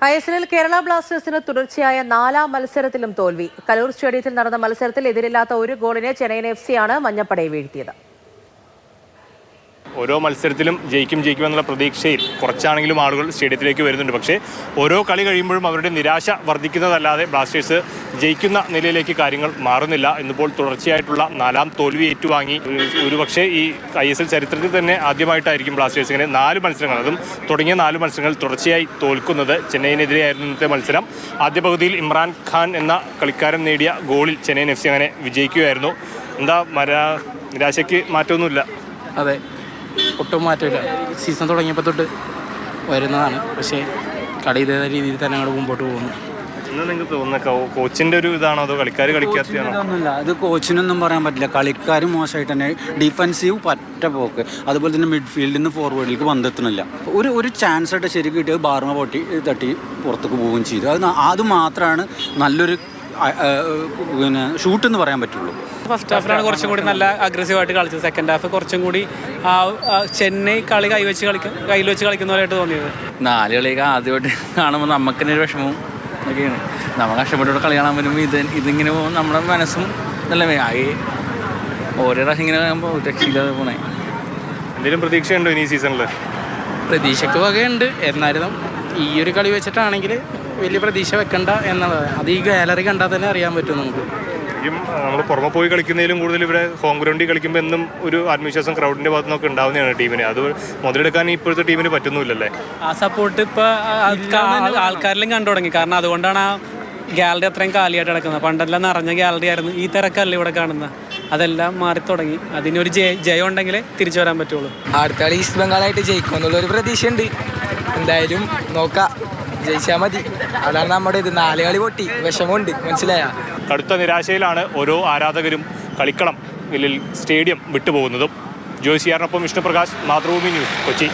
ഐഎസ്എല്ലിൽ കേരള ബ്ലാസ്റ്റേഴ്സിന് തുടർച്ചയായ 4ാം മത്സരത്തിലും തോൽവി. കലൂർ സ്റ്റേഡിയത്തിൽ നടന്ന മത്സരത്തിൽ എതിരില്ലാത്ത ഒരു ഗോളിന് ചെന്നൈയിൻ എഫ്സിയാണ് മഞ്ഞപ്പടയെ വീഴ്ത്തിയത്. ഓരോ മത്സരത്തിലും ജയിക്കുമെന്നുള്ള പ്രതീക്ഷയിൽ കുറച്ചാണെങ്കിലും ആളുകൾ സ്റ്റേഡിയത്തിലേക്ക് വരുന്നുണ്ട്. പക്ഷേ ഓരോ കളി കഴിയുമ്പോഴും അവരുടെ നിരാശ വർദ്ധിക്കുന്നതല്ലാതെ ബ്ലാസ്റ്റേഴ്സ് ജയിക്കുന്ന നിലയിലേക്ക് കാര്യങ്ങൾ മാറുന്നില്ല. ഇന്നിപ്പോൾ തുടർച്ചയായിട്ടുള്ള 4ാം തോൽവി ഏറ്റുവാങ്ങി. ഒരുപക്ഷെ ഈ ISL ചരിത്രത്തിൽ തന്നെ ആദ്യമായിട്ടായിരിക്കും ബ്ലാസ്റ്റേഴ്സ് ഇങ്ങനെ 4 മത്സരങ്ങൾ, അതും തുടങ്ങിയ 4 മത്സരങ്ങൾ തുടർച്ചയായി തോൽക്കുന്നത്. ചെന്നൈയിനെതിരെയായിരുന്നു ഇന്നത്തെ മത്സരം. ആദ്യ പകുതിയിൽ ഇമ്രാൻ ഖാൻ എന്ന കളിക്കാരൻ നേടിയ ഗോളിൽ ചെന്നൈയിൻ എഫ്സി അങ്ങനെ വിജയിക്കുകയായിരുന്നു. എന്താ നിരാശയ്ക്ക് മാറ്റമൊന്നുമില്ല? അതെ, ഒട്ടും മാറ്റമില്ല. സീസൺ തുടങ്ങിയപ്പോൾ തൊട്ട് വരുന്നതാണ്. പക്ഷേ കളി ഇതേ രീതിയിൽ തന്നെ അങ്ങോട്ട് മുമ്പോട്ട് പോകുന്നു. നിങ്ങൾക്ക് തോന്നുന്ന കോച്ചിൻ്റെ ഒരു ഇതാണോ അതോ കളിക്കാർ കളിക്കാത്തതാണോ? ഇതൊന്നുമില്ല, അത് കോച്ചിനൊന്നും പറയാൻ പറ്റില്ല. കളിക്കാർ മോശമായിട്ട് തന്നെ, ഡിഫൻസീവ് പറ്റ പോക്ക്, അതുപോലെ തന്നെ മിഡ്ഫീൽഡിൽ നിന്ന് ഫോർവേഡിലേക്ക് വന്നെത്തുന്നില്ല. ഒരു ചാൻസ് ആയിട്ട് ശരി കിട്ടിയത് ബാർമ തട്ടി പുറത്തേക്ക് പോവുകയും ചെയ്തു. അത് മാത്രമാണ് നല്ലൊരു ഷൂട്ട് എന്ന് പറയാൻ പറ്റുള്ളൂ. ഫസ്റ്റ് ഹാഫിലാണ് കുറച്ചും കൂടി നല്ല അഗ്രസീവായിട്ട് കളിച്ചത്. സെക്കൻഡ് ഹാഫ് കുറച്ചും കൂടി ചെന്നൈ കളി കയ്യിൽ വെച്ച് കളിക്കുന്ന പോലെയായിട്ട് തോന്നിയത്. 4 കളിയൊക്കെ ആദ്യമായിട്ട് കാണുമ്പോൾ നമുക്ക് തന്നെ ഒരു വിഷമവും ഒക്കെയാണ്. നമ്മൾ കഷ്ടപ്പെട്ടോടെ കളി കാണാൻ വരുമ്പോൾ ഇതിങ്ങനെ പോകുമ്പോൾ നമ്മുടെ മനസ്സും നല്ല ആയി ഓരോ പ്രാവശ്യം ഇങ്ങനെ ആകുമ്പോൾ രക്ഷയില്ലാതെ പോണേ. എന്തെങ്കിലും പ്രതീക്ഷയുണ്ടോ ഇനി സീസണിൽ? പ്രതീക്ഷയ്ക്ക് വകയുണ്ട്. എന്നാലും ഈ ഒരു കളി വെച്ചിട്ടാണെങ്കിൽ വലിയ പ്രതീക്ഷ വെക്കണ്ട എന്നുള്ളത്. അത് ഈ ഗാലറി കണ്ടാൽ തന്നെ അറിയാൻ പറ്റും നമുക്ക്. നമ്മൾ പുറമെ പോയി കളിക്കുന്നതിലും കൂടുതൽ ഇവിടെ ഹോം ഗ്രൗണ്ടിൽ കളിക്കുമ്പോൾ എന്നും ഒരു ആത്മവിശ്വാസം ക്രൗഡിൻ്റെ ഭാഗത്തു നിന്നൊക്കെ ഉണ്ടാവുന്നതാണ് ടീമിന്. അത് മുതലെടുക്കാൻ ഇപ്പോഴത്തെ ടീമിന് പറ്റുന്നില്ലല്ലേ? ആ സപ്പോർട്ട് ഇപ്പോൾ ആൾക്കാരിലും കണ്ടു തുടങ്ങി. കാരണം അതുകൊണ്ടാണ് ആ ഗാലറി അത്രയും കാലിയായിട്ട് കിടക്കുന്നത്. പണ്ടെല്ലാം നിറഞ്ഞ ഗാലറി ആയിരുന്നു. ഈ തിരക്കല്ല ഇവിടെ കാണുന്നത്. അതെല്ലാം മാറി തുടങ്ങി. അതിനൊരു ജയം ഉണ്ടെങ്കിലേ തിരിച്ചു വരാൻ പറ്റുള്ളൂ. അടുത്ത കളി ഈസ്റ്റ് ബംഗാളായിട്ട് ജയിക്കുമെന്നുള്ളൊരു പ്രതീക്ഷയുണ്ട്. എന്തായാലും നോക്കാം, ജയിച്ചാൽ മതി. അതാണ് നമ്മുടെ ഇത്. 4 കളി പൊട്ടി, വിഷമമുണ്ട്, മനസ്സിലായ. കടുത്ത നിരാശയിലാണ് ഓരോ ആരാധകരും കളിക്കളം സ്റ്റേഡിയം വിട്ടുപോകുന്നതും. ജോയ്സിയാറിനൊപ്പം വിഷ്ണുപ്രകാശ്, മാതൃഭൂമി ന്യൂസ്, കൊച്ചി.